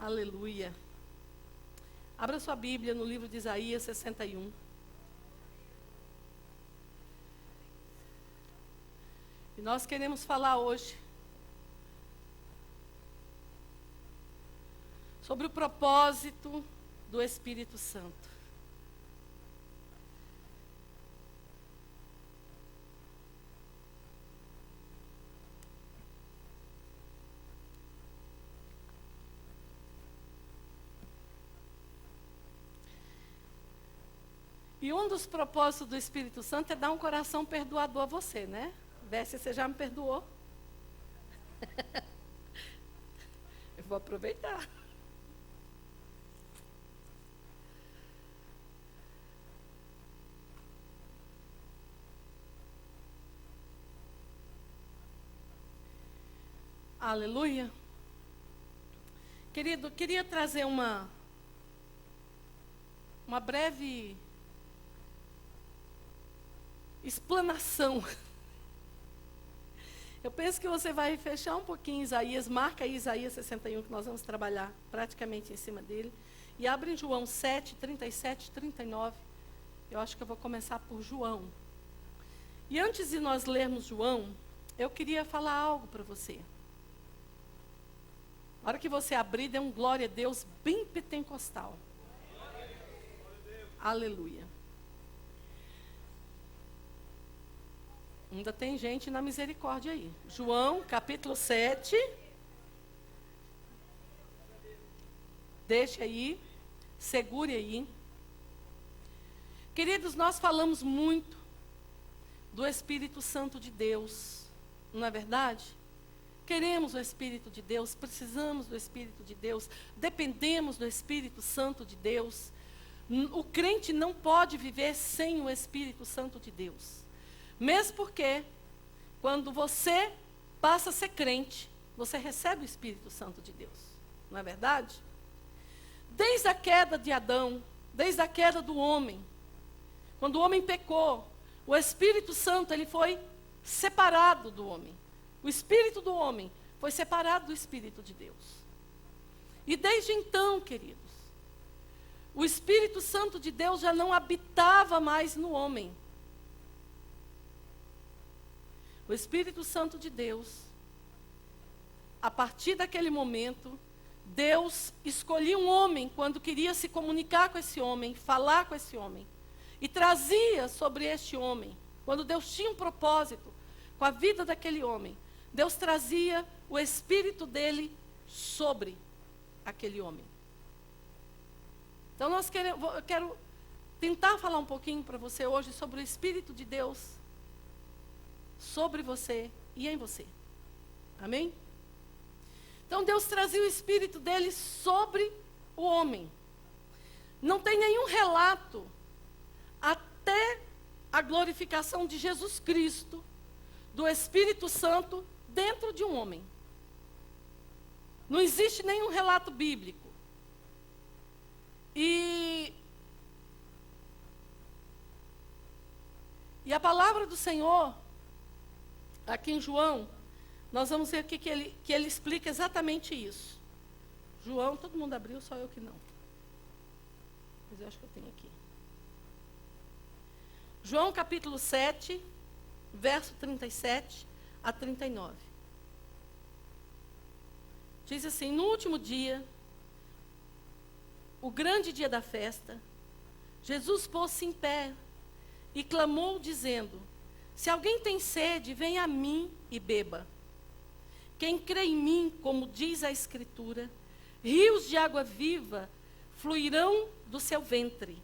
Aleluia. Abra sua Bíblia no livro de Isaías 61. E nós queremos falar hoje sobre o propósito do Espírito Santo. E um dos propósitos do Espírito Santo é dar um coração perdoador a você, né? Vê se você já me perdoou. Eu vou aproveitar. Aleluia. Querido, queria trazer uma breve explanação. Eu penso que você vai fechar um pouquinho Isaías, marca aí Isaías 61, que nós vamos trabalhar praticamente em cima dele. E abre em João 7, 37, 39. Eu acho que eu vou começar por João. E antes de nós lermos João, eu queria falar algo para você. Na hora que você abrir, dê um glória a Deus bem pentecostal. Aleluia. Ainda tem gente na misericórdia aí. João, capítulo 7. Deixe aí. Segure aí. Queridos, nós falamos muito do Espírito Santo de Deus. Não é verdade? Queremos o Espírito de Deus, precisamos do Espírito de Deus, dependemos do Espírito Santo de Deus. O crente não pode viver sem o Espírito Santo de Deus. Mesmo porque, quando você passa a ser crente, você recebe o Espírito Santo de Deus. Não é verdade? Desde a queda de Adão, desde a queda do homem, quando o homem pecou, o Espírito Santo ele foi separado do homem. O Espírito do homem foi separado do Espírito de Deus. E desde então, queridos, o Espírito Santo de Deus já não habitava mais no homem. O Espírito Santo de Deus, a partir daquele momento, Deus escolhia um homem quando queria se comunicar com esse homem, falar com esse homem. E trazia sobre este homem, quando Deus tinha um propósito com a vida daquele homem, Deus trazia o Espírito dele sobre aquele homem. Então eu quero tentar falar um pouquinho para você hoje sobre o Espírito de Deus sobre você e em você. Amém? Então Deus trazia o Espírito dele sobre o homem. Não tem nenhum relato até a glorificação de Jesus Cristo, do Espírito Santo dentro de um homem. Não existe nenhum relato bíblico. E a palavra do Senhor, aqui em João, nós vamos ver aqui que ele explica exatamente isso. João, todo mundo abriu, só eu que não. Mas eu acho que eu tenho aqui. João capítulo 7, verso 37 a 39. Diz assim: no último dia, o grande dia da festa, Jesus pôs-se em pé e clamou dizendo: se alguém tem sede, venha a mim e beba. Quem crê em mim, como diz a Escritura, rios de água viva fluirão do seu ventre.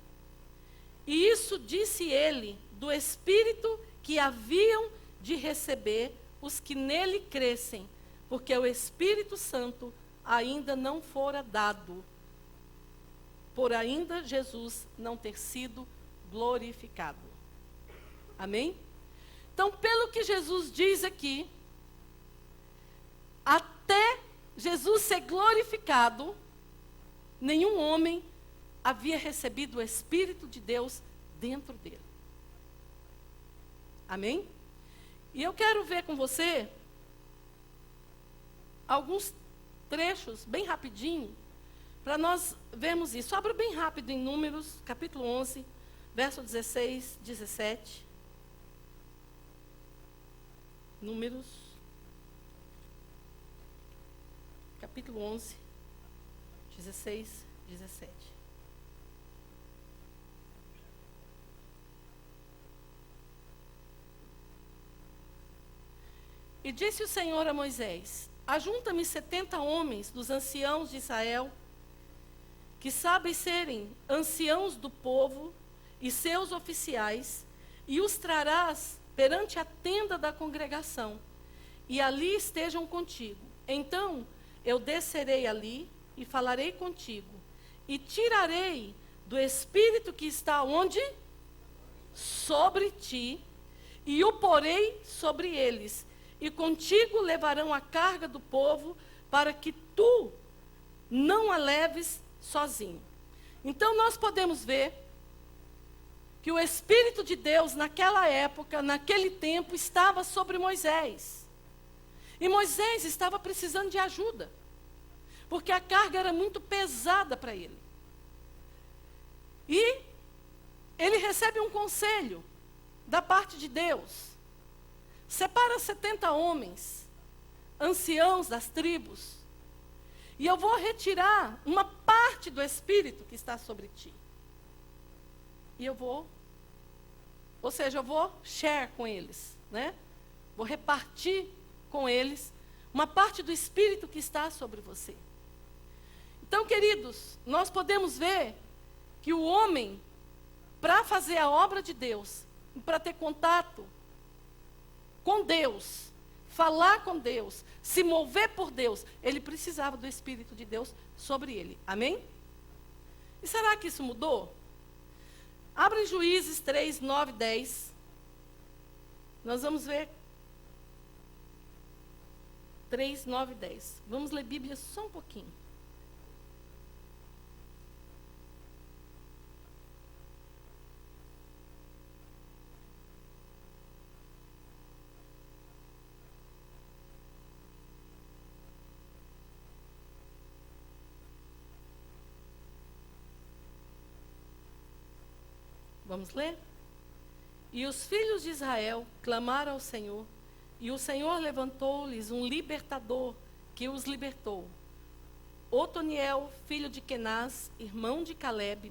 E isso disse ele do Espírito que haviam de receber os que nele crescem, porque o Espírito Santo ainda não fora dado, por ainda Jesus não ter sido glorificado. Amém? Então, pelo que Jesus diz aqui, até Jesus ser glorificado, nenhum homem havia recebido o Espírito de Deus dentro dele. Amém? E eu quero ver com você alguns trechos, bem rapidinho, para nós vermos isso. Abra bem rápido em Números, capítulo 11, verso 16, 17. Números, capítulo 11, 16, 17. E disse o Senhor a Moisés: ajunta-me 70 homens dos anciãos de Israel, que sabem serem anciãos do povo, e seus oficiais, e os trarás perante a tenda da congregação, e ali estejam contigo. Então eu descerei ali e falarei contigo, e tirarei do espírito que está onde? Sobre ti, e o porei sobre eles, e contigo levarão a carga do povo, para que tu não a leves sozinho. Então nós podemos ver que o Espírito de Deus, naquela época, naquele tempo, estava sobre Moisés. E Moisés estava precisando de ajuda, porque a carga era muito pesada para ele. E ele recebe um conselho da parte de Deus. Separa 70 homens, anciãos das tribos, e eu vou retirar uma parte do Espírito que está sobre ti. E eu vou share com eles, né? Vou repartir com eles uma parte do Espírito que está sobre você. Então, queridos, nós podemos ver que o homem, para fazer a obra de Deus, para ter contato com Deus, falar com Deus, se mover por Deus, ele precisava do Espírito de Deus sobre ele. Amém? E será que isso mudou? Abra em Juízes 3, 9, 10. Nós vamos ver 3, 9, 10. Vamos ler Bíblia só um pouquinho. Vamos ler? E os filhos de Israel clamaram ao Senhor, e o Senhor levantou-lhes um libertador, que os libertou. Otoniel, filho de Kenaz, irmão de Caleb,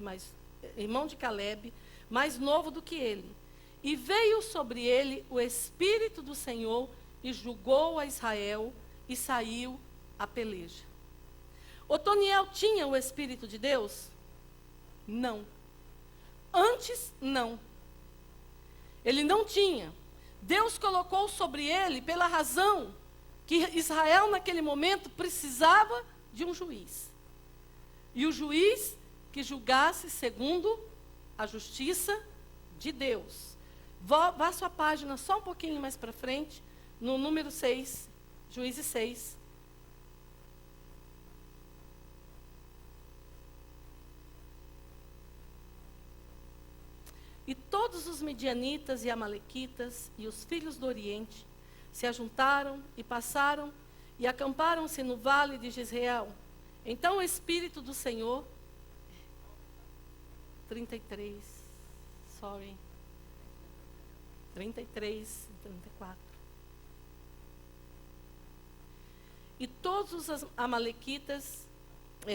mais novo do que ele. E veio sobre ele o Espírito do Senhor, e julgou a Israel, e saiu a peleja. Otoniel tinha o Espírito de Deus? Não. Antes, não. Ele não tinha. Deus colocou sobre ele pela razão que Israel, naquele momento, precisava de um juiz. E o juiz que julgasse segundo a justiça de Deus. Vá a sua página só um pouquinho mais para frente, no número 6, Juízes 6. E todos os medianitas e amalequitas e os filhos do Oriente se ajuntaram e passaram e acamparam-se no vale de Jezreel. Então o Espírito do Senhor... 33, 34. E todos os amalequitas,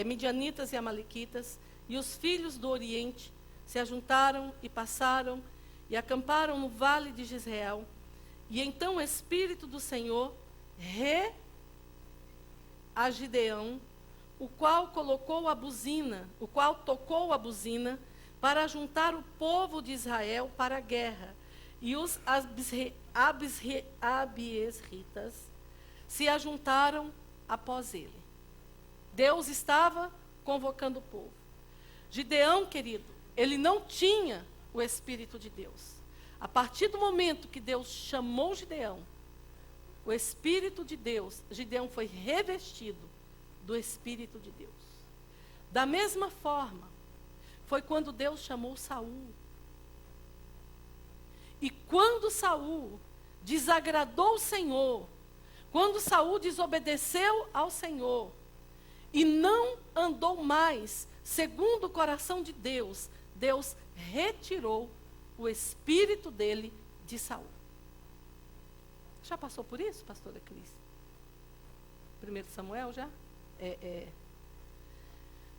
medianitas e amalequitas, e os filhos do Oriente se ajuntaram e passaram e acamparam no vale de Jezreel. E então o Espírito do Senhor a Gideão, o qual tocou a buzina para juntar o povo de Israel para a guerra. E os abiesritas se ajuntaram após ele. Deus estava convocando o povo. Gideão, querido, ele não tinha o Espírito de Deus. A partir do momento que Deus chamou Gideão, o Espírito de Deus, Gideão foi revestido do Espírito de Deus. Da mesma forma, foi quando Deus chamou Saul. E quando Saul desagradou o Senhor, quando Saul desobedeceu ao Senhor, e não andou mais segundo o coração de Deus, Deus retirou o espírito dele de Saul. Já passou por isso, pastora Cris? 1 Samuel já?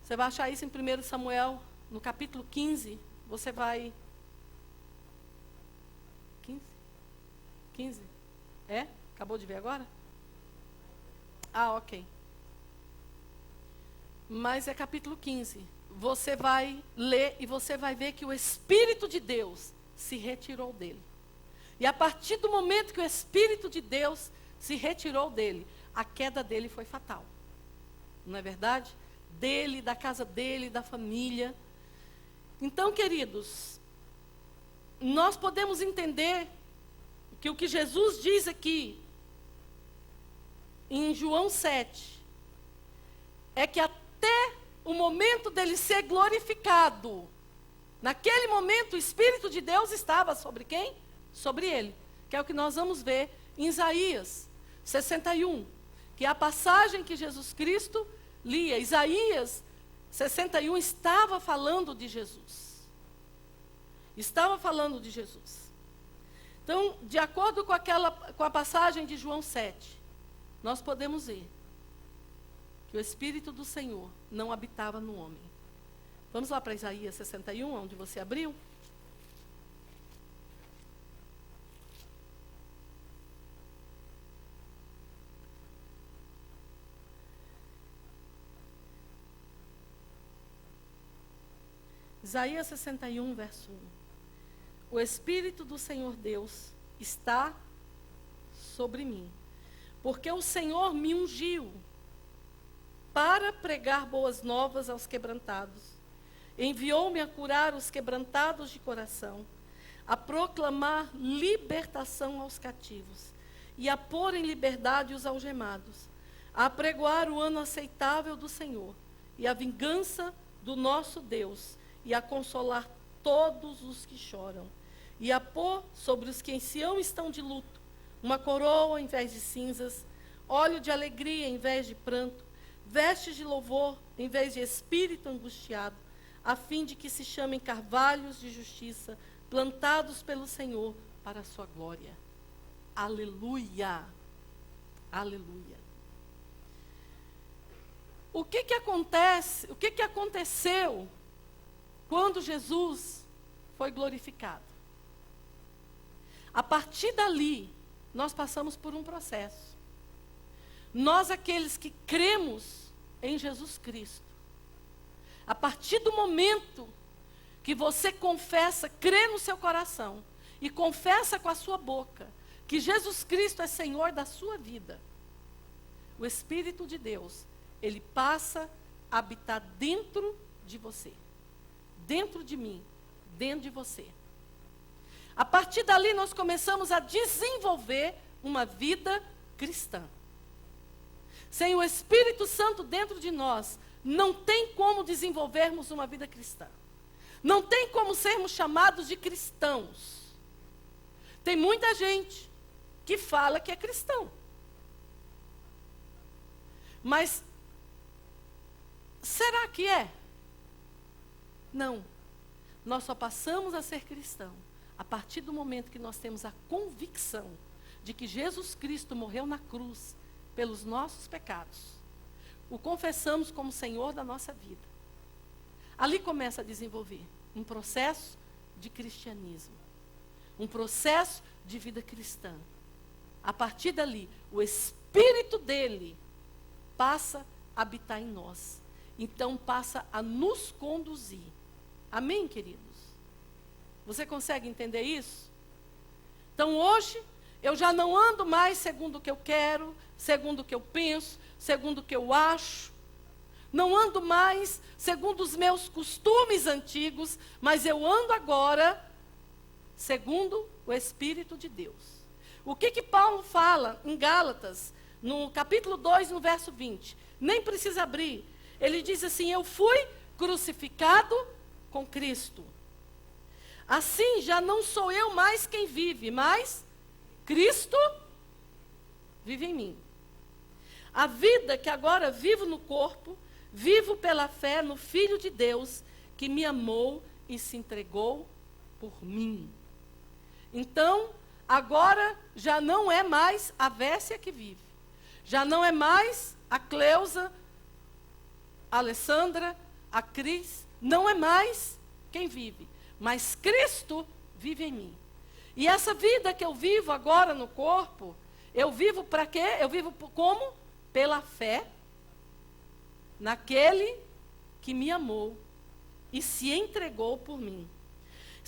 Você vai achar isso em 1 Samuel, no capítulo 15. Você vai... 15? 15? É? Acabou de ver agora? Ah, ok. Mas é capítulo 15. Você vai ler e você vai ver que o Espírito de Deus se retirou dele. E a partir do momento que o Espírito de Deus se retirou dele, a queda dele foi fatal. Não é verdade? Dele, da casa dele, da família. Então, queridos, nós podemos entender que o que Jesus diz aqui, em João 7, é que até o momento dele ser glorificado, naquele momento o Espírito de Deus estava sobre quem? Sobre ele. Que é o que nós vamos ver em Isaías 61, que é a passagem que Jesus Cristo lia. Isaías 61 estava falando de Jesus. Estava falando de Jesus. Então, de acordo com a passagem de João 7, nós podemos ver que o Espírito do Senhor não habitava no homem. Vamos lá para Isaías 61, onde você abriu. Isaías 61, verso 1. O Espírito do Senhor Deus está sobre mim, porque o Senhor me ungiu para pregar boas novas aos quebrantados. Enviou-me a curar os quebrantados de coração, a proclamar libertação aos cativos e a pôr em liberdade os algemados, a apregoar o ano aceitável do Senhor e a vingança do nosso Deus, e a consolar todos os que choram, e a pôr sobre os que em Sião estão de luto uma coroa em vez de cinzas, óleo de alegria em vez de pranto, vestes de louvor em vez de espírito angustiado, a fim de que se chamem carvalhos de justiça, plantados pelo Senhor para a sua glória. Aleluia! Aleluia! O que acontece? O que aconteceu quando Jesus foi glorificado? A partir dali, nós passamos por um processo. Nós, aqueles que cremos em Jesus Cristo, a partir do momento que você confessa, crê no seu coração e confessa com a sua boca que Jesus Cristo é Senhor da sua vida, o Espírito de Deus, ele passa a habitar dentro de você. Dentro de mim, dentro de você. A partir dali nós começamos a desenvolver uma vida cristã. Sem o Espírito Santo dentro de nós, não tem como desenvolvermos uma vida cristã. Não tem como sermos chamados de cristãos. Tem muita gente que fala que é cristão. Mas será que é? Não. Nós só passamos a ser cristão a partir do momento que nós temos a convicção de que Jesus Cristo morreu na cruz pelos nossos pecados. O confessamos como Senhor da nossa vida. Ali começa a desenvolver um processo de cristianismo. Um processo de vida cristã. A partir dali, o Espírito dele passa a habitar em nós. Então passa a nos conduzir. Amém, queridos? Você consegue entender isso? Então hoje, eu já não ando mais segundo o que eu quero, segundo o que eu penso, segundo o que eu acho. Não ando mais segundo os meus costumes antigos, mas eu ando agora segundo o Espírito de Deus. O que Paulo fala em Gálatas, no capítulo 2, no verso 20? Nem precisa abrir. Ele diz assim: eu fui crucificado com Cristo. Assim, já não sou eu mais quem vive, mas Cristo vive em mim. A vida que agora vivo no corpo, vivo pela fé no Filho de Deus, que me amou e se entregou por mim. Então, agora já não é mais a Véssia que vive. Já não é mais a Cleusa, a Alessandra, a Cris. Não é mais quem vive. Mas Cristo vive em mim. E essa vida que eu vivo agora no corpo, eu vivo para quê? Eu vivo como? Pela fé naquele que me amou e se entregou por mim.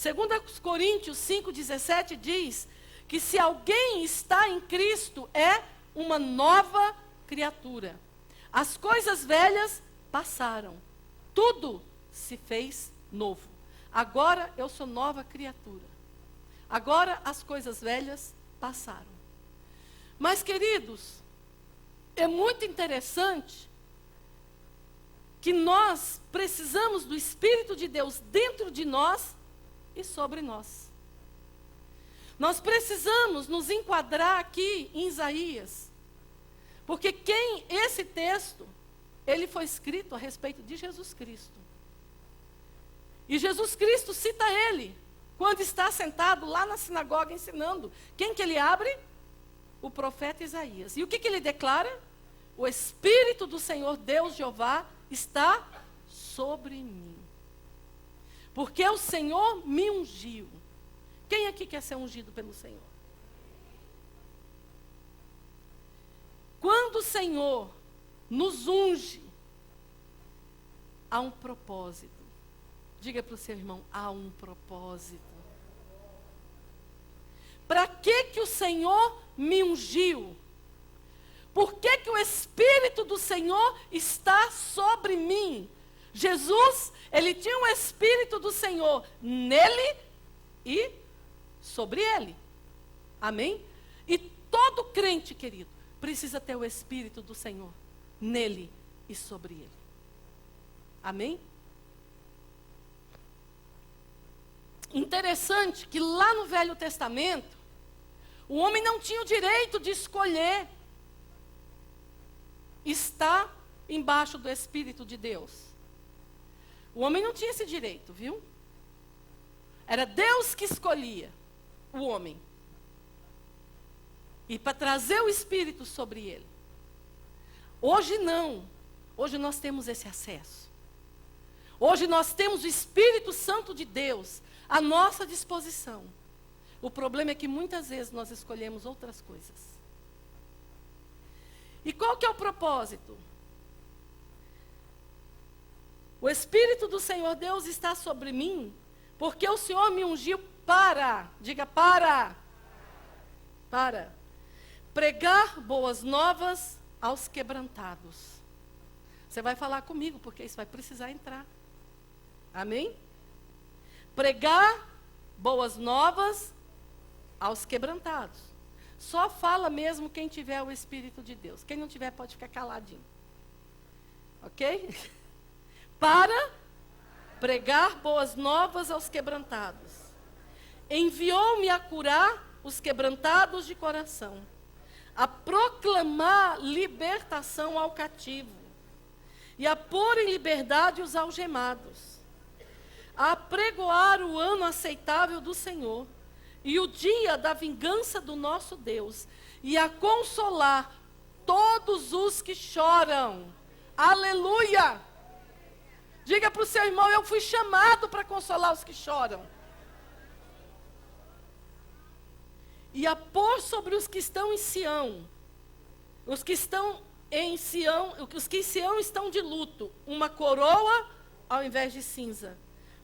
2 Coríntios 5,17 diz que se alguém está em Cristo, é uma nova criatura. As coisas velhas passaram, tudo se fez novo. Agora eu sou nova criatura. Agora as coisas velhas passaram. Mas, queridos, é muito interessante que nós precisamos do Espírito de Deus dentro de nós e sobre nós. Nós precisamos nos enquadrar aqui em Isaías, porque esse texto, ele foi escrito a respeito de Jesus Cristo. E Jesus Cristo cita ele, quando está sentado lá na sinagoga ensinando. Quem que ele abre? O profeta Isaías. E o que ele declara? O Espírito do Senhor Deus Jeová está sobre mim. Porque o Senhor me ungiu. Quem aqui quer ser ungido pelo Senhor? Quando o Senhor nos unge, há um propósito. Diga para o seu irmão, há um propósito. Para que o Senhor me ungiu? Por que o Espírito do Senhor está sobre mim? Jesus, ele tinha o Espírito do Senhor nele e sobre ele. Amém? E todo crente, querido, precisa ter o Espírito do Senhor nele e sobre ele. Amém? Interessante que lá no Velho Testamento, o homem não tinha o direito de escolher estar embaixo do Espírito de Deus. O homem não tinha esse direito, viu? Era Deus que escolhia o homem. E para trazer o Espírito sobre ele. Hoje não. Hoje nós temos esse acesso. Hoje nós temos o Espírito Santo de Deus à nossa disposição. O problema é que muitas vezes nós escolhemos outras coisas. E qual que é o propósito? O Espírito do Senhor Deus está sobre mim, porque o Senhor me ungiu para, diga para pregar boas novas aos quebrantados. Você vai falar comigo, porque isso vai precisar entrar. Amém? Pregar boas novas aos quebrantados. Só fala mesmo quem tiver o Espírito de Deus. Quem não tiver pode ficar caladinho. Ok? Para pregar boas novas aos quebrantados. Enviou-me a curar os quebrantados de coração, a proclamar libertação ao cativo e a pôr em liberdade os algemados, a apregoar o ano aceitável do Senhor e o dia da vingança do nosso Deus, e a consolar todos os que choram. Aleluia! Diga para o seu irmão, eu fui chamado para consolar os que choram. E a pôr sobre os que estão em Sião, os que estão em Sião, os que em Sião estão de luto, uma coroa ao invés de cinza,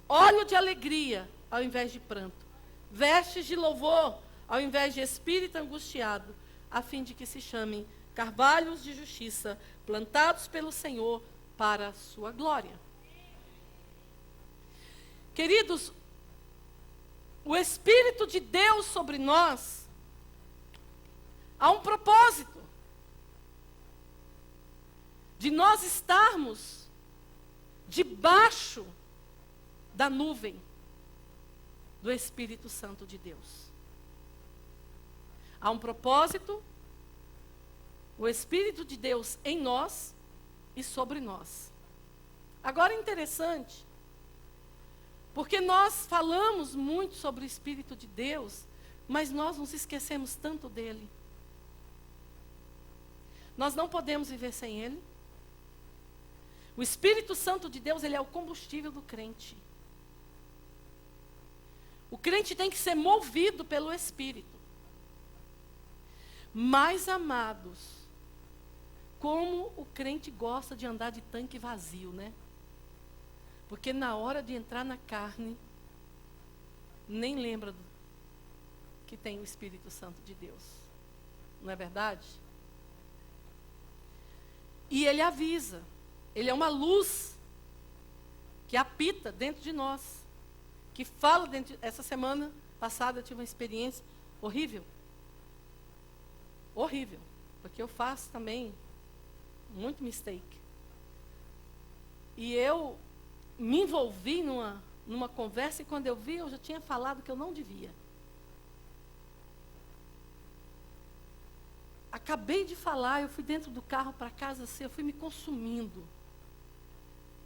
óleo de alegria ao invés de pranto, vestes de louvor ao invés de espírito angustiado, a fim de que se chamem carvalhos de justiça, plantados pelo Senhor para a sua glória. Queridos, o Espírito de Deus sobre nós, há um propósito de nós estarmos debaixo da nuvem do Espírito Santo de Deus. Há um propósito O Espírito de Deus em nós e sobre nós. Agora é interessante, porque nós falamos muito sobre o Espírito de Deus, mas nós nos esquecemos tanto dele. Nós não podemos viver sem ele. O Espírito Santo de Deus, ele é o combustível do crente. O crente tem que ser movido pelo Espírito. Mas, amados, como o crente gosta de andar de tanque vazio, né? Porque na hora de entrar na carne, nem lembra que tem o Espírito Santo de Deus. Não é verdade? E ele avisa. Ele é uma luz que apita dentro de nós. Que fala dentro. Essa semana passada eu tive uma experiência horrível. Horrível. Porque eu faço também muito mistake. E eu me envolvi numa conversa e quando eu vi, eu já tinha falado que eu não devia. Acabei de falar, eu fui dentro do carro para casa assim, eu fui me consumindo.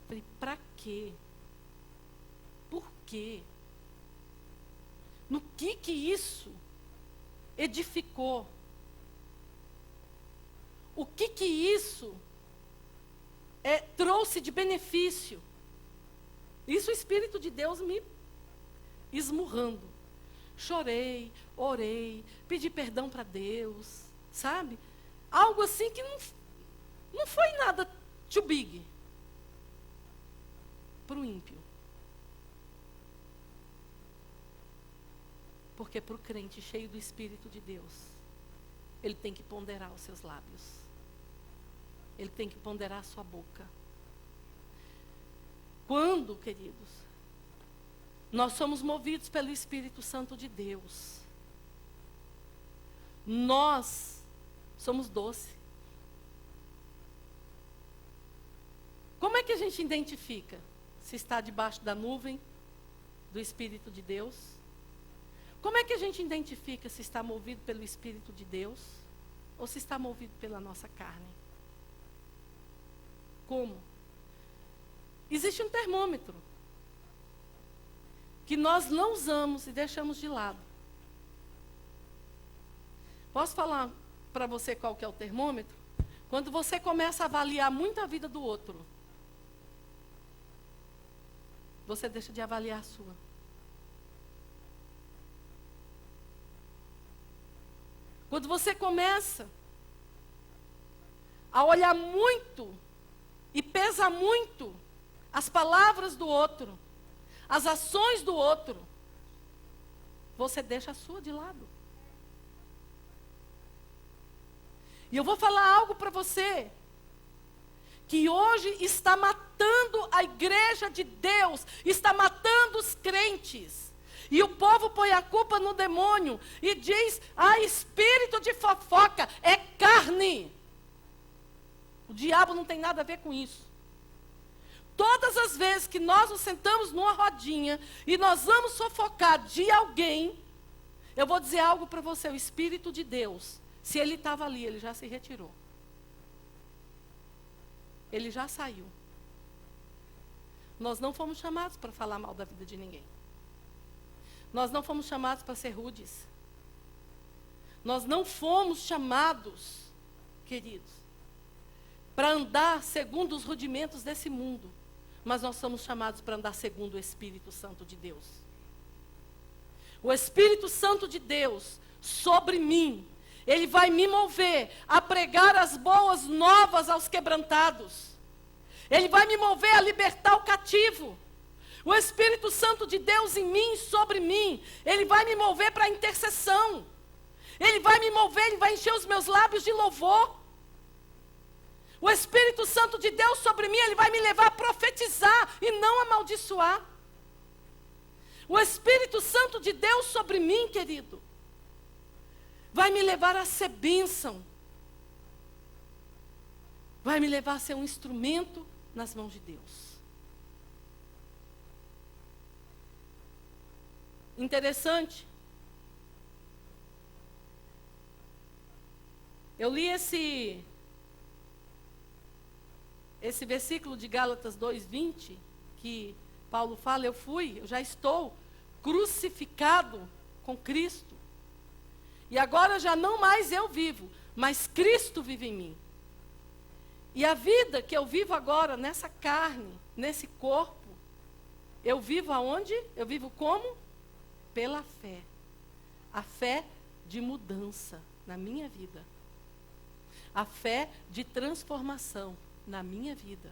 Falei, para quê? Por quê? No que isso edificou? O que isso trouxe de benefício? Isso o Espírito de Deus me esmurrando. Chorei, orei, pedi perdão para Deus, sabe? Algo assim que não foi nada too big para o ímpio. Porque para o crente cheio do Espírito de Deus, ele tem que ponderar os seus lábios. Ele tem que ponderar a sua boca. Quando, queridos, nós somos movidos pelo Espírito Santo de Deus, nós somos doces. Como é que a gente identifica se está debaixo da nuvem do Espírito de Deus? Como é que a gente identifica se está movido pelo Espírito de Deus ou se está movido pela nossa carne? Como? Existe um termômetro que nós não usamos e deixamos de lado. Posso falar para você qual que é o termômetro? Quando você começa a avaliar muito a vida do outro, você deixa de avaliar a sua. Quando você começa a olhar muito e pesa muito as palavras do outro, as ações do outro, você deixa a sua de lado. E eu vou falar algo para você, que hoje está matando a igreja de Deus, está matando os crentes. E o povo põe a culpa no demônio e diz, espírito de fofoca, é carne. O diabo não tem nada a ver com isso. Todas as vezes que nós nos sentamos numa rodinha e nós vamos fofocar de alguém, eu vou dizer algo para você, o Espírito de Deus, se ele estava ali, ele já se retirou. Ele já saiu. Nós não fomos chamados para falar mal da vida de ninguém. Nós não fomos chamados para ser rudes. Nós não fomos chamados, queridos, para andar segundo os rudimentos desse mundo. Mas nós somos chamados para andar segundo o Espírito Santo de Deus. O Espírito Santo de Deus sobre mim, ele vai me mover a pregar as boas novas aos quebrantados. Ele vai me mover a libertar o cativo. O Espírito Santo de Deus em mim, sobre mim, ele vai me mover para a intercessão. Ele vai me mover, ele vai encher os meus lábios de louvor. O Espírito Santo de Deus sobre mim, ele vai me levar a profetizar e não amaldiçoar. O Espírito Santo de Deus sobre mim, querido, vai me levar a ser bênção. Vai me levar a ser um instrumento nas mãos de Deus. Interessante. Eu li esse versículo de Gálatas 2:20, que Paulo fala, eu já estou crucificado com Cristo. E agora já não mais eu vivo, mas Cristo vive em mim. E a vida que eu vivo agora, nessa carne, nesse corpo, eu vivo aonde? Eu vivo como? Pela fé. A fé de mudança na minha vida. A fé de transformação na minha vida.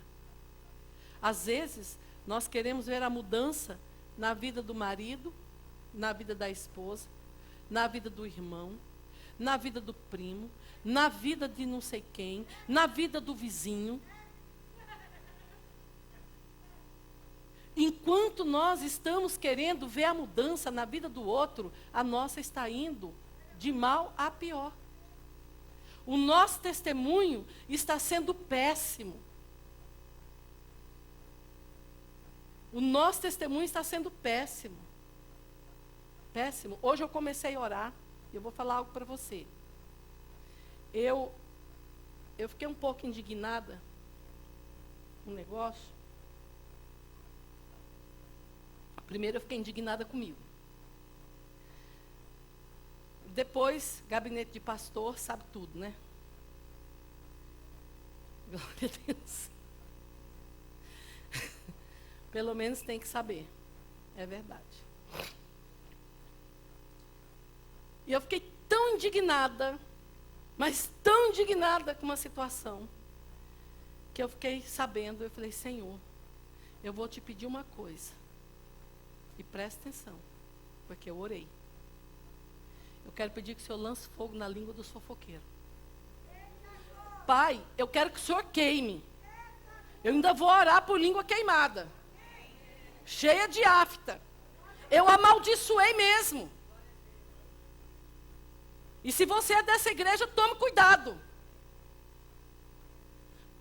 Às vezes, nós queremos ver a mudança na vida do marido, na vida da esposa, na vida do irmão, na vida do primo, na vida de não sei quem, na vida do vizinho. Enquanto nós estamos querendo ver a mudança na vida do outro, a nossa está indo de mal a pior. O nosso testemunho está sendo péssimo. O nosso testemunho está sendo péssimo. Péssimo. Hoje eu comecei a orar, e eu vou falar algo para você. Eu fiquei um pouco indignada com um negócio. Primeiro eu fiquei indignada comigo. Depois, gabinete de pastor sabe tudo, né? Glória a Deus. Pelo menos tem que saber. É verdade. E eu fiquei tão indignada, mas tão indignada com uma situação, que eu fiquei sabendo, eu falei, Senhor, eu vou te pedir uma coisa. E preste atenção, porque eu orei. Eu quero pedir que o Senhor lance fogo na língua dos fofoqueiros. Pai, eu quero que o Senhor queime. Eu ainda vou orar por língua queimada. Cheia de afta. Eu amaldiçoei mesmo. E se você é dessa igreja, tome cuidado.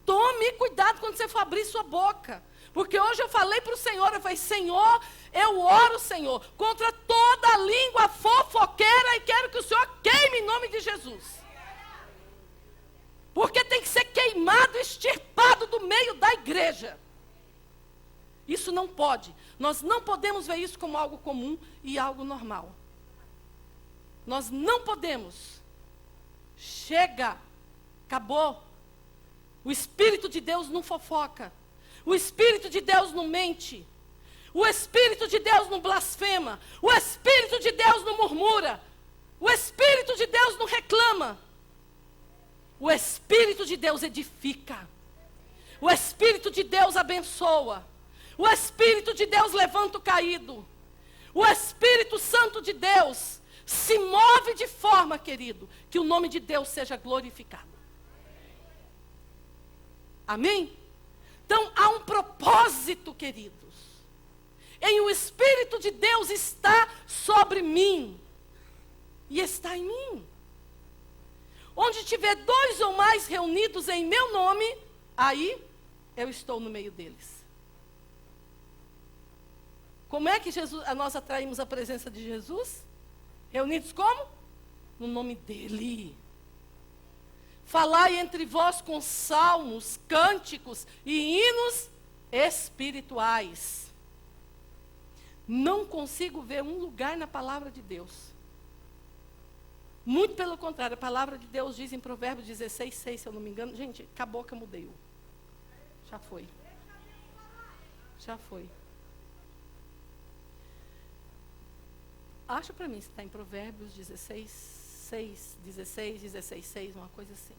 Tome cuidado quando você for abrir sua boca. Porque hoje eu falei para o Senhor, eu falei, Senhor, eu oro, Senhor, contra toda a língua fofoqueira e quero que o Senhor queime em nome de Jesus. Porque tem que ser queimado, extirpado do meio da igreja. Isso não pode. Nós não podemos ver isso como algo comum e algo normal. Nós não podemos. Chega. Acabou. O Espírito de Deus não fofoca. O Espírito de Deus não mente. O Espírito de Deus não blasfema. O Espírito de Deus não murmura. O Espírito de Deus não reclama. O Espírito de Deus edifica. O Espírito de Deus abençoa. O Espírito de Deus levanta o caído. O Espírito Santo de Deus se move de forma, querido, que o nome de Deus seja glorificado. Amém? Então, há um propósito, queridos. Em o Espírito de Deus está sobre mim. E está em mim. Onde tiver 2 ou mais reunidos em meu nome, aí eu estou no meio deles. Como é que nós atraímos a presença de Jesus? Reunidos como? No nome dele. Falai entre vós com salmos, cânticos e hinos espirituais. Não consigo ver um lugar na palavra de Deus. Muito pelo contrário, a palavra de Deus diz em Provérbios 16:6, se eu não me engano. Gente, acabou que eu mudei. Já foi. Já foi. Acha para mim se está em Provérbios 16, 6, uma coisa assim.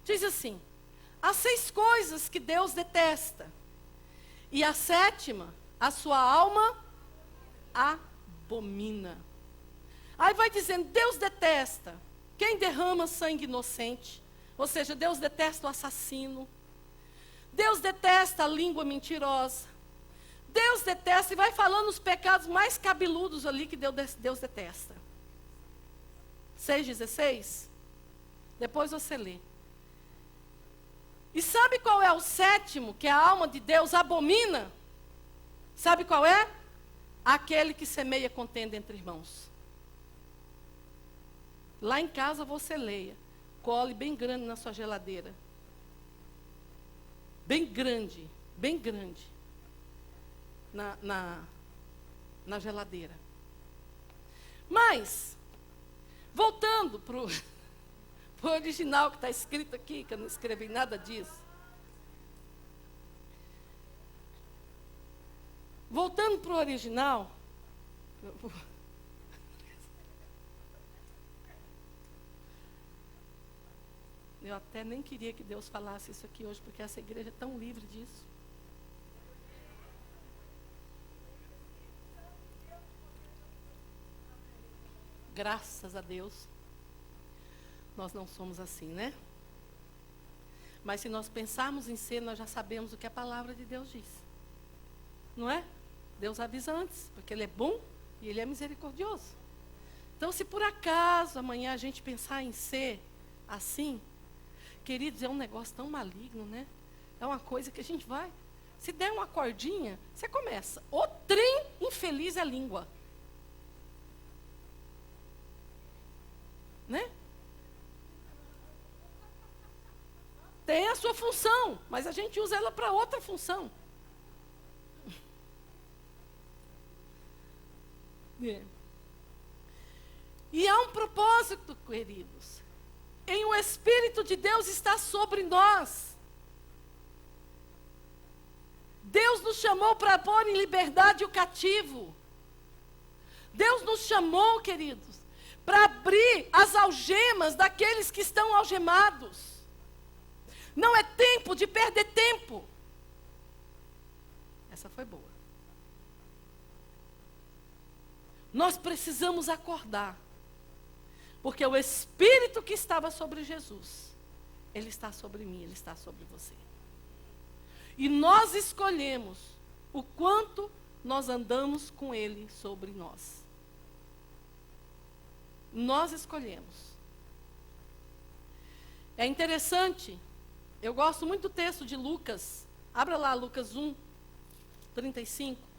Diz assim, há 6 coisas que Deus detesta. E a 7ª, a sua alma abomina. Aí vai dizendo, Deus detesta quem derrama sangue inocente. Ou seja, Deus detesta o assassino. Deus detesta a língua mentirosa. Deus detesta, e vai falando os pecados mais cabeludos ali que Deus detesta. 6,16. Depois você lê. E sabe qual é o 7º que a alma de Deus abomina? Sabe qual é? Aquele que semeia contenda entre irmãos. Lá em casa você leia. cole bem grande na sua geladeira. Bem grande, bem grande. Na geladeira. Mas, voltando para o original que está escrito aqui, que eu não escrevi nada disso. Voltando para o original, eu até nem queria que Deus falasse isso aqui hoje, porque essa igreja é tão livre disso. Graças a Deus, nós não somos assim, né? Mas se nós pensarmos em ser, nós já sabemos o que a palavra de Deus diz. Não é? Deus avisa antes, porque Ele é bom e Ele é misericordioso. Então, se por acaso amanhã a gente pensar em ser assim, queridos, é um negócio tão maligno, né? É uma coisa que a gente vai. Se der uma cordinha, você começa. O trem infeliz é a língua. Né? Tem a sua função, mas a gente usa ela para outra função. E há um propósito, queridos. Em o Espírito de Deus está sobre nós. Deus nos chamou para pôr em liberdade o cativo. Deus nos chamou, queridos, para abrir as algemas daqueles que estão algemados. Não é tempo de perder tempo. Essa foi boa. Nós precisamos acordar. Porque o Espírito que estava sobre Jesus, Ele está sobre mim, Ele está sobre você. E nós escolhemos o quanto nós andamos com Ele sobre nós. Nós escolhemos. É interessante, eu gosto muito do texto de Lucas. Abra lá Lucas 1, 35.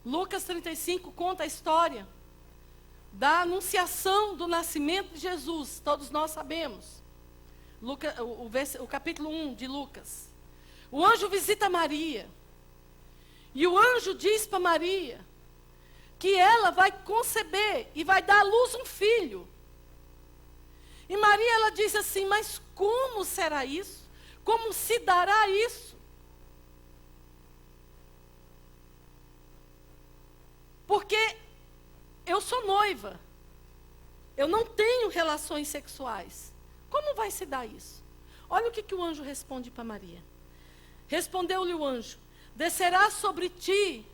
Lucas 35 conta a história da anunciação do nascimento de Jesus. Todos nós sabemos. O capítulo 1 de Lucas. O anjo visita Maria. E o anjo diz para Maria que ela vai conceber e vai dar à luz um filho. E Maria, ela diz assim, mas como será isso? Como se dará isso? Porque eu sou noiva. Eu não tenho relações sexuais. Como vai se dar isso? Olha o que o anjo responde para Maria. Respondeu-lhe o anjo: descerá sobre ti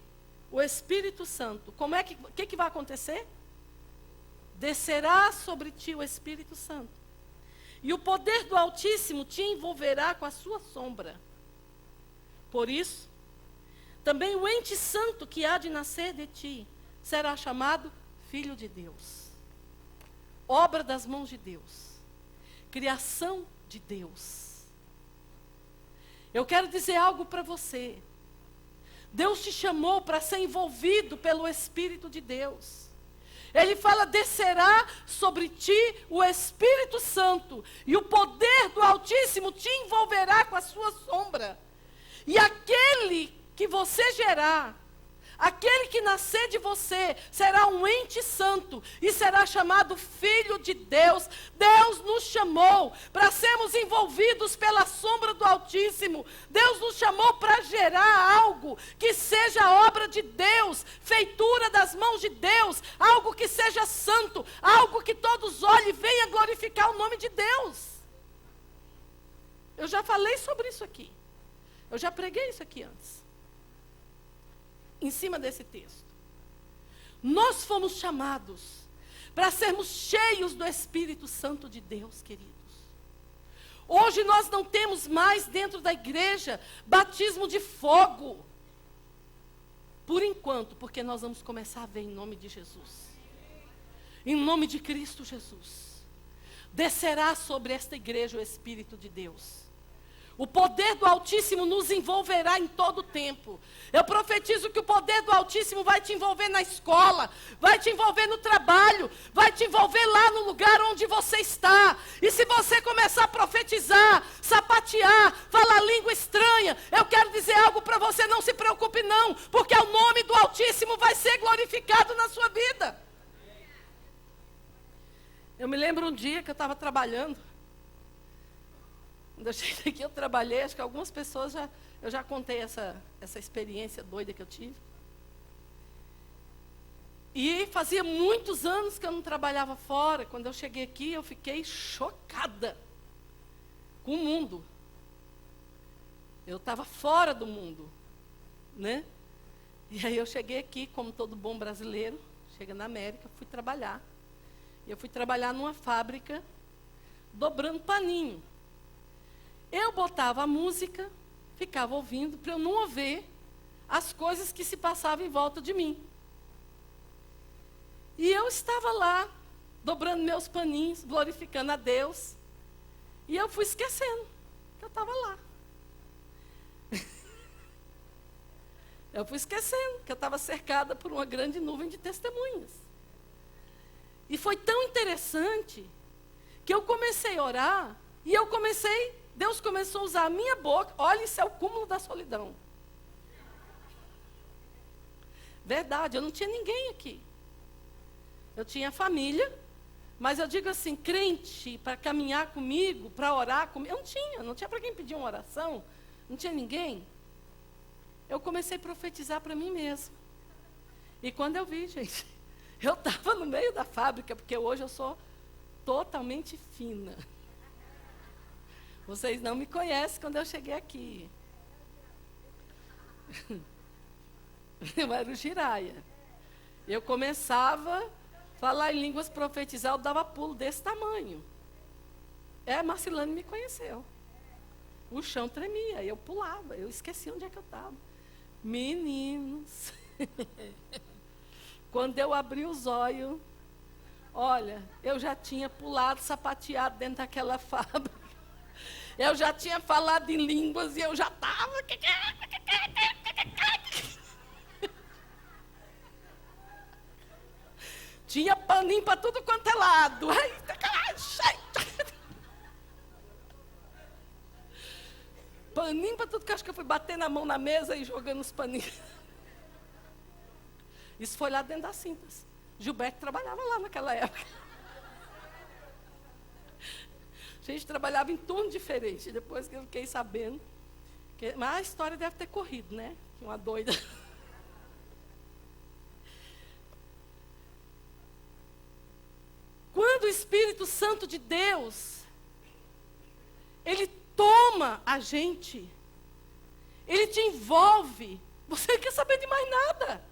o Espírito Santo. Como é que vai acontecer? Descerá sobre ti o Espírito Santo. E o poder do Altíssimo te envolverá com a sua sombra. Por isso, também o ente santo que há de nascer de ti será chamado Filho de Deus. Obra das mãos de Deus. Criação de Deus. Eu quero dizer algo para você. Deus te chamou para ser envolvido pelo Espírito de Deus. Ele fala, descerá sobre ti o Espírito Santo, e o poder do Altíssimo te envolverá com a sua sombra. E aquele que você gerar, aquele que nascer de você, será um ente santo e será chamado Filho de Deus. Deus nos chamou para sermos envolvidos pela sombra do Altíssimo. Deus nos chamou para gerar algo que seja obra de Deus, feitura das mãos de Deus, algo que seja santo, algo que todos olhem e venham glorificar o nome de Deus. Eu já falei sobre isso aqui. Eu já preguei isso aqui antes. Em cima desse texto. Nós fomos chamados para sermos cheios do Espírito Santo de Deus, queridos. Hoje nós não temos mais dentro da igreja batismo de fogo. Por enquanto, porque nós vamos começar a ver em nome de Jesus. Em nome de Cristo Jesus. descerá sobre esta igreja o Espírito de Deus. O poder do Altíssimo nos envolverá em todo o tempo. Eu profetizo que o poder do Altíssimo vai te envolver na escola, vai te envolver no trabalho, vai te envolver lá no lugar onde você está. E se você começar a profetizar, sapatear, falar língua estranha, eu quero dizer algo para você, não se preocupe não, porque o nome do Altíssimo vai ser glorificado na sua vida. Eu me lembro um dia que eu estava trabalhando. Quando eu cheguei aqui, eu trabalhei, acho que algumas pessoas eu já contei essa experiência doida que eu tive. E fazia muitos anos que eu não trabalhava fora. Quando eu cheguei aqui, eu fiquei chocada com o mundo. Eu estava fora do mundo, né? E aí eu cheguei aqui, como todo bom brasileiro, chega na América, fui trabalhar. E eu fui trabalhar numa fábrica, dobrando paninho. Eu botava a música, ficava ouvindo, para eu não ouvir as coisas que se passavam em volta de mim. E eu estava lá, dobrando meus paninhos, glorificando a Deus. E eu fui esquecendo que eu estava lá. Eu fui esquecendo que eu estava cercada por uma grande nuvem de testemunhas. E foi tão interessante que eu comecei a orar e Deus começou a usar a minha boca. Olha, isso é o cúmulo da solidão. Verdade, eu não tinha ninguém aqui. Eu tinha família, mas eu digo assim, crente para caminhar comigo, para orar comigo. Eu não tinha para quem pedir uma oração, não tinha ninguém. Eu comecei a profetizar para mim mesma. E quando eu vi, gente, eu estava no meio da fábrica, porque hoje eu sou totalmente fina. Vocês não me conhecem quando eu cheguei aqui. Eu era o giraia. Eu começava a falar em línguas, profetizar, eu dava pulo desse tamanho. Marcilane me conheceu. O chão tremia, eu pulava, eu esqueci onde é que eu estava. Meninos, quando eu abri os olhos, olha, eu já tinha pulado, sapateado dentro daquela fábrica. Eu já tinha falado em línguas e eu já estava. Tinha paninho para tudo quanto é lado. Paninho para tudo, que acho que eu fui batendo a mão na mesa e jogando os paninhos. Isso foi lá dentro das cintas. Gilberto trabalhava lá naquela época. A gente trabalhava em turno diferente. Depois que eu fiquei sabendo. Mas a história deve ter corrido, né? Uma doida. Quando o Espírito Santo de Deus, ele toma a gente, ele te envolve, você não quer saber de mais nada.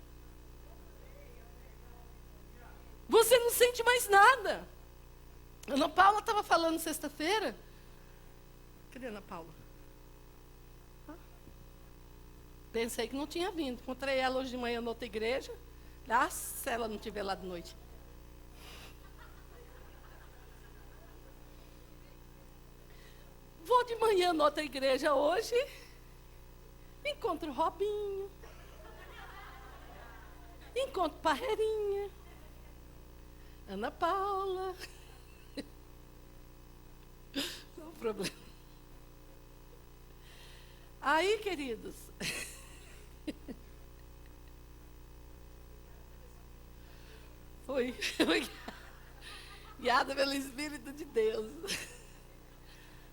Você não sente mais nada. Ana Paula estava falando sexta-feira. Cadê a Ana Paula? Pensei que não tinha vindo. Encontrei ela hoje de manhã na outra igreja. Se ela não estiver lá de noite. Vou de manhã na outra igreja hoje. Encontro o Robinho. Encontro Parreirinha. Ana Paula. Não é problema. Aí, queridos. Foi guiada pelo Espírito de Deus.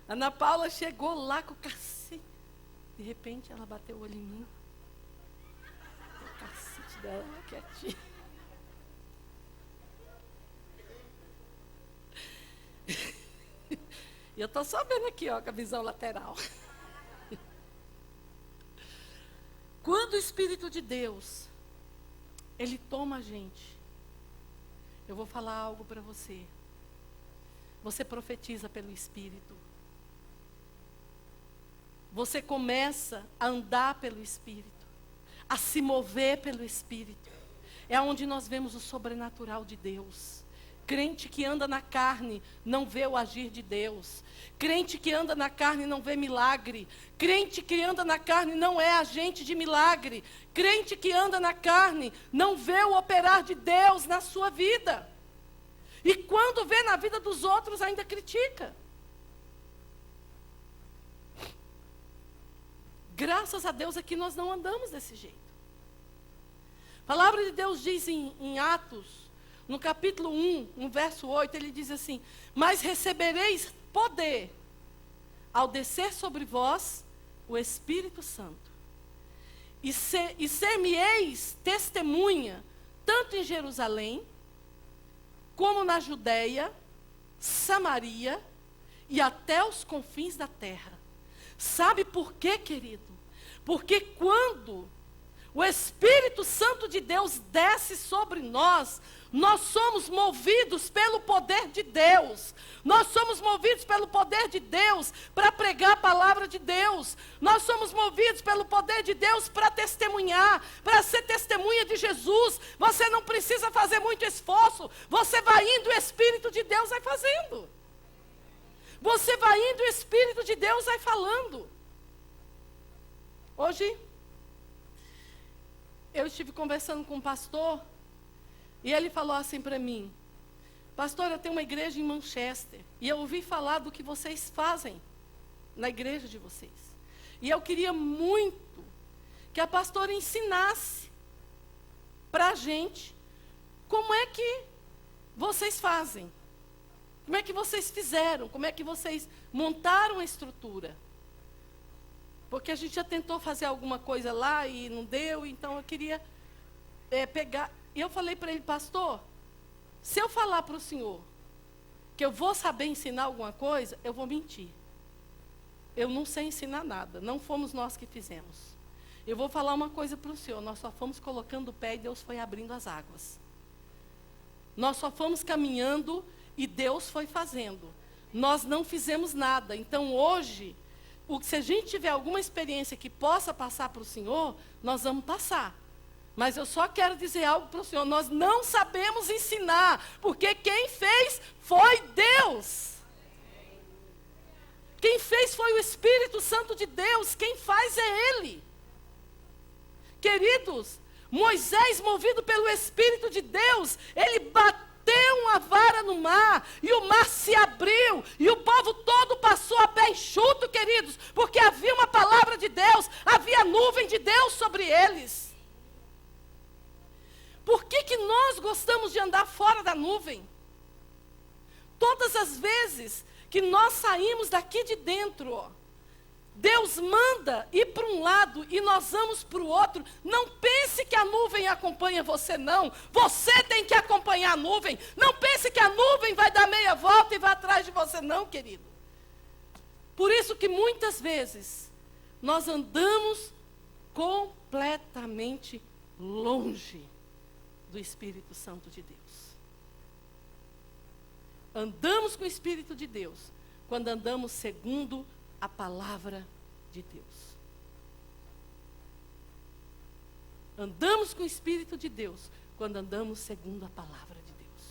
Ana Paula chegou lá com o cacete. De repente, ela bateu o olho em mim. O cacete dela quietinho. E eu estou só vendo aqui, ó, com a visão lateral. Quando o Espírito de Deus, ele toma a gente, eu vou falar algo para você. Você profetiza pelo Espírito. Você começa a andar pelo Espírito, a se mover pelo Espírito. É onde nós vemos o sobrenatural de Deus. Crente que anda na carne não vê o agir de Deus. Crente que anda na carne não vê milagre. Crente que anda na carne não é agente de milagre. Crente que anda na carne não vê o operar de Deus na sua vida. E quando vê na vida dos outros, ainda critica. Graças a Deus aqui nós não andamos desse jeito. A palavra de Deus diz em Atos, no capítulo 1, no verso 8, ele diz assim: mas recebereis poder ao descer sobre vós o Espírito Santo. E ser-me-eis testemunha, tanto em Jerusalém, como na Judeia, Samaria e até os confins da terra. Sabe por quê, querido? Porque quando o Espírito Santo de Deus desce sobre nós, nós somos movidos pelo poder de Deus. Nós somos movidos pelo poder de Deus para pregar a palavra de Deus. Nós somos movidos pelo poder de Deus para testemunhar, para ser testemunha de Jesus. Você não precisa fazer muito esforço. Você vai indo, o Espírito de Deus vai fazendo. Você vai indo, o Espírito de Deus vai falando. Hoje, eu estive conversando com um pastor, e ele falou assim para mim: pastor, eu tenho uma igreja em Manchester, e eu ouvi falar do que vocês fazem na igreja de vocês. E eu queria muito que a pastora ensinasse para a gente como é que vocês fazem. Como é que vocês fizeram? Como é que vocês montaram a estrutura? Porque a gente já tentou fazer alguma coisa lá e não deu, então eu queria pegar. E eu falei para ele: pastor, se eu falar para o senhor que eu vou saber ensinar alguma coisa, eu vou mentir. Eu não sei ensinar nada, não fomos nós que fizemos. Eu vou falar uma coisa para o senhor: nós só fomos colocando o pé e Deus foi abrindo as águas. Nós só fomos caminhando e Deus foi fazendo. Nós não fizemos nada. Então hoje, se a gente tiver alguma experiência que possa passar para o senhor, nós vamos passar. Mas eu só quero dizer algo para o senhor: nós não sabemos ensinar, porque quem fez foi Deus. Quem fez foi o Espírito Santo de Deus, quem faz é Ele. Queridos, Moisés, movido pelo Espírito de Deus, ele bateu uma vara no mar, e o mar se abriu, e o povo todo passou a pé enxuto, queridos, porque havia uma palavra de Deus, havia nuvem de Deus sobre eles. Por que nós gostamos de andar fora da nuvem? Todas as vezes que nós saímos daqui de dentro, Deus manda ir para um lado e nós vamos para o outro. Não pense que a nuvem acompanha você, não. Você tem que acompanhar a nuvem. Não pense que a nuvem vai dar meia volta e vai atrás de você, não, querido. Por isso que muitas vezes nós andamos completamente longe do Espírito Santo de Deus. Andamos com o Espírito de Deus quando andamos segundo a palavra de Deus. Andamos com o Espírito de Deus quando andamos segundo a palavra de Deus.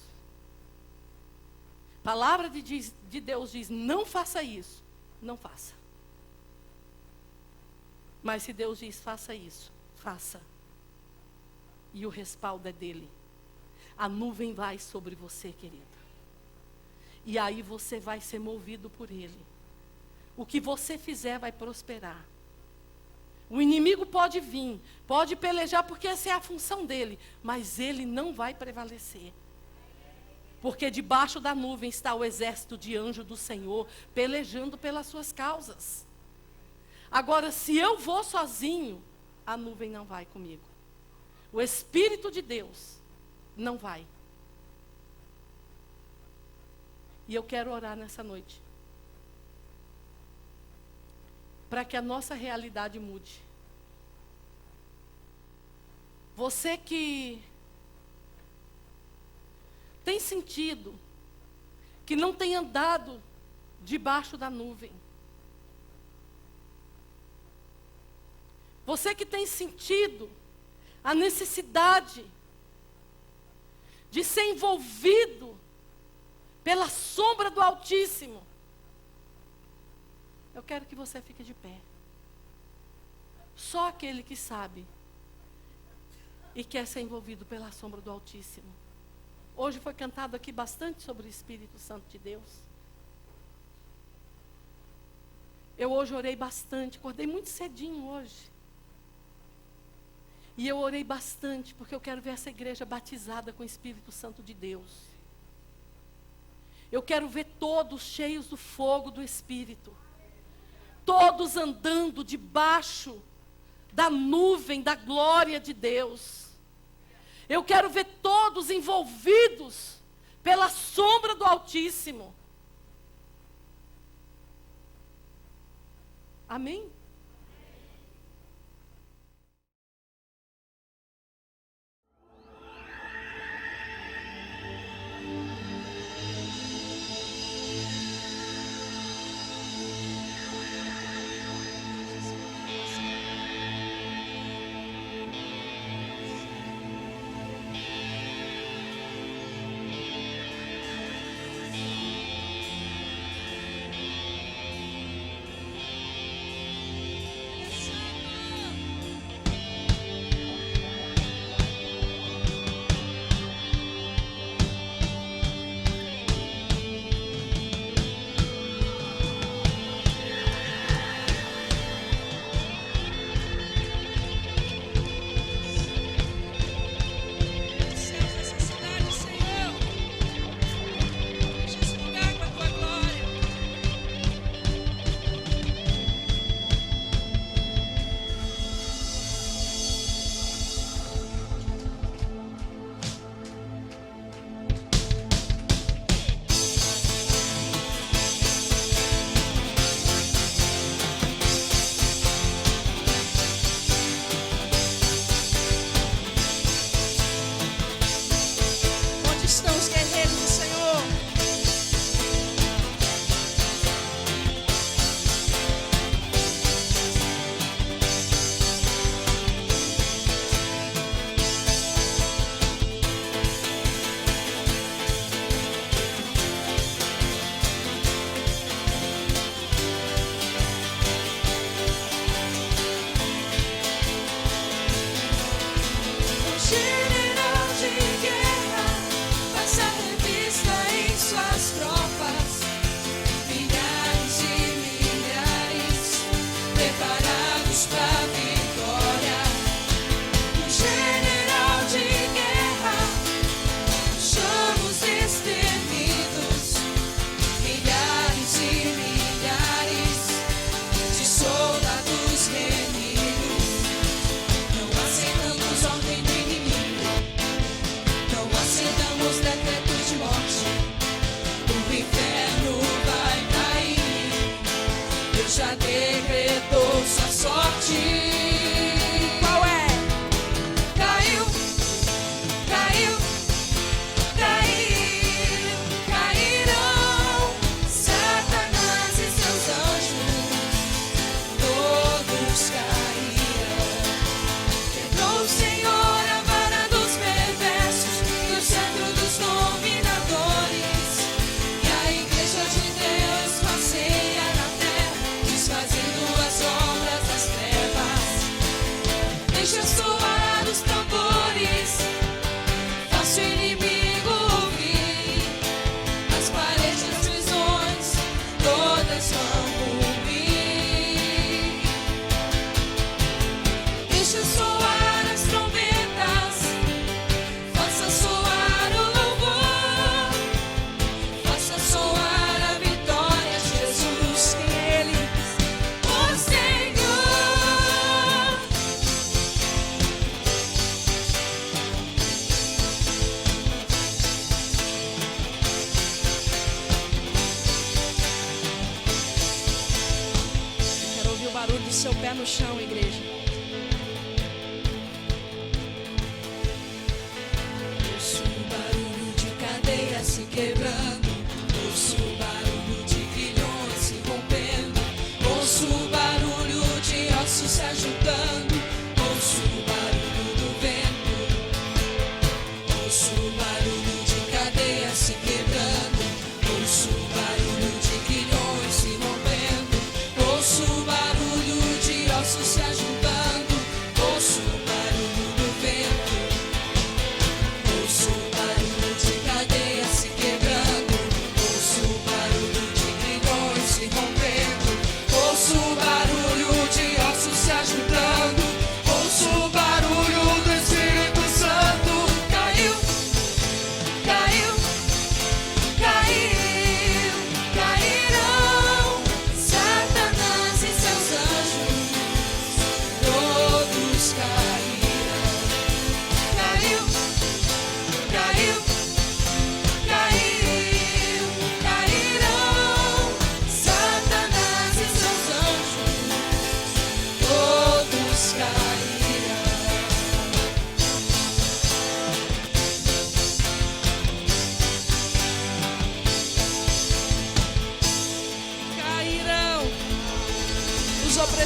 A palavra de Deus diz: não faça isso, não faça. Mas se Deus diz: faça isso, faça. E o respaldo é dele. A nuvem vai sobre você, querido. E aí você vai ser movido por ele. O que você fizer vai prosperar. O inimigo pode vir, pode pelejar, porque essa é a função dele, mas ele não vai prevalecer. Porque debaixo da nuvem está o exército de anjo do Senhor, pelejando pelas suas causas. Agora, se eu vou sozinho, a nuvem não vai comigo. O Espírito de Deus não vai. E eu quero orar nessa noite, para que a nossa realidade mude. Você que tem sentido que não tem andado debaixo da nuvem. Você que tem sentido a necessidade de ser envolvido pela sombra do Altíssimo. Eu quero que você fique de pé. Só aquele que sabe e quer ser envolvido pela sombra do Altíssimo. Hoje foi cantado aqui bastante sobre o Espírito Santo de Deus. Eu hoje orei bastante, acordei muito cedinho hoje. E eu orei bastante, porque eu quero ver essa igreja batizada com o Espírito Santo de Deus. Eu quero ver todos cheios do fogo do Espírito. Todos andando debaixo da nuvem da glória de Deus. Eu quero ver todos envolvidos pela sombra do Altíssimo. Amém? seu pé no chão, igreja. Ouço o barulho de cadeia se quebrando, ouço o barulho de grilhões se rompendo, ouço o barulho de ossos se ajudando, ouço o barulho do vento, ouço o barulho de cadeia se quebrando,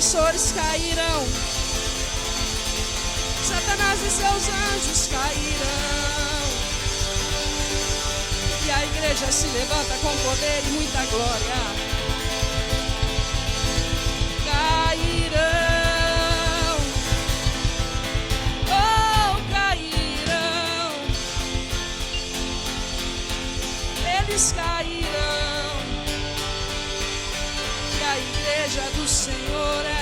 opressores cairão, Satanás e seus anjos cairão, e a igreja se levanta com poder e muita glória. Cairão, oh, cairão, eles cairão, e a igreja do Senhor é